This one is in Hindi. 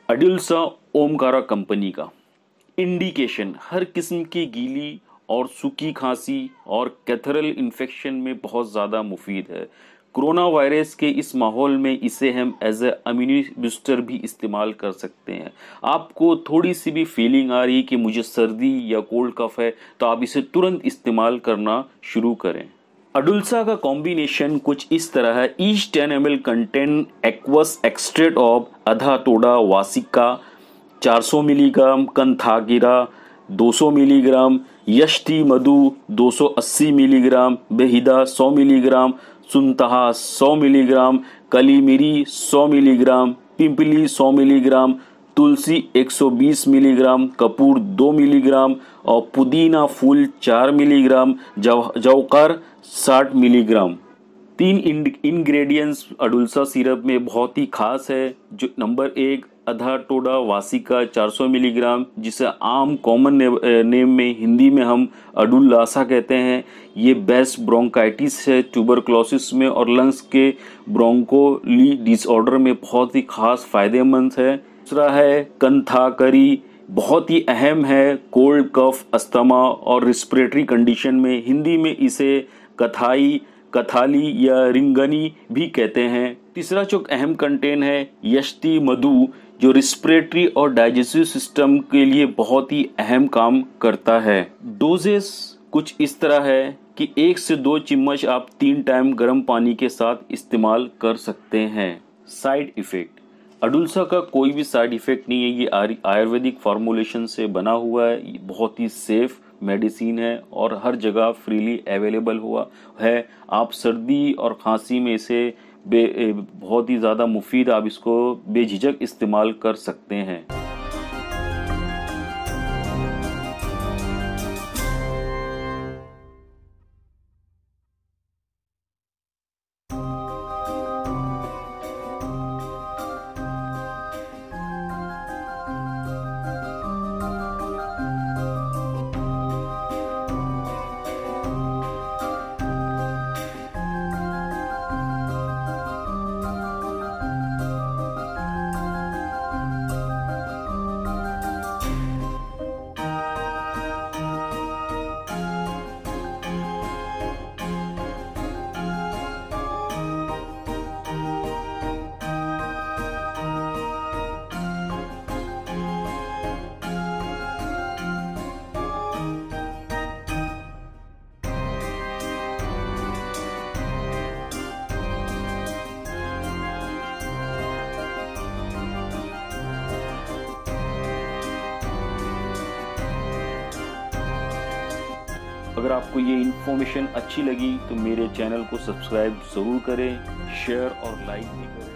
अडुल्सा ओमकारा कंपनी का इंडिकेशन हर किस्म की गीली और सूखी खांसी और कैथरल इन्फेक्शन में बहुत ज़्यादा मुफीद है। कोरोना वायरस के इस माहौल में इसे हम एज ए इम्यूनि बूस्टर भी इस्तेमाल कर सकते हैं। आपको थोड़ी सी भी फीलिंग आ रही कि मुझे सर्दी या कोल्ड कफ है तो आप इसे तुरंत इस्तेमाल करना शुरू करें। अडुल्सा का कॉम्बिनेशन कुछ इस तरह है। Each 10 ml contain aqueous एक्सट्रेट of आधा तोड़ा वासिका 400 मिलीग्राम, कंथागिरा 200 मिलीग्राम, यष्टि मधु 280 मिलीग्राम, बेहिदा 100 मिलीग्राम, सुनतहा 100 मिलीग्राम, कली मिरी 100 मिलीग्राम, पिंपली 100 मिलीग्राम, तुलसी 120 मिलीग्राम, कपूर 2 मिलीग्राम और पुदीना फूल 4 मिलीग्राम, जवकर 60 मिलीग्राम। 3 इंग्रेडिएंट्स अडुल्सा सिरप में बहुत ही खास है। जो नंबर 1 आधा टोडा वासिका 400 मिलीग्राम, जिसे आम कॉमन नेम में हिंदी में हम अडुल्लासा कहते हैं। ये बेस्ट ब्रोंकाइटिस है, ट्यूबरक्लोसिस में और लंग्स के ब्रोंकोली डिसऑर्डर में बहुत ही खास फायदेमंद है। दूसरा है कंथाकरी, बहुत ही अहम है कोल्ड कफ, अस्थमा और रिस्पिरेटरी कंडीशन में। हिंदी में इसे कथाई, कथाली या रिंगनी भी कहते हैं। तीसरा जो अहम कंटेन है यष्टि मधु, जो रिस्पिरेटरी और डाइजेस्टिव सिस्टम के लिए बहुत ही अहम काम करता है। डोजेस कुछ इस तरह है कि 1 से 2 चम्मच आप 3 टाइम गर्म पानी के साथ इस्तेमाल कर सकते हैं। साइड इफेक्ट, अडुल्सा का कोई भी साइड इफेक्ट नहीं है। ये आयुर्वेदिक फार्मूलेशन से बना हुआ है, ये बहुत ही सेफ मेडिसिन है और हर जगह फ्रीली अवेलेबल हुआ है। आप सर्दी और खांसी में इसे बहुत ही ज़्यादा मुफीद, आप इसको बेझिझक इस्तेमाल कर सकते हैं। अगर आपको ये इन्फॉर्मेशन अच्छी लगी तो मेरे चैनल को सब्सक्राइब ज़रूर करें, शेयर और लाइक भी करें।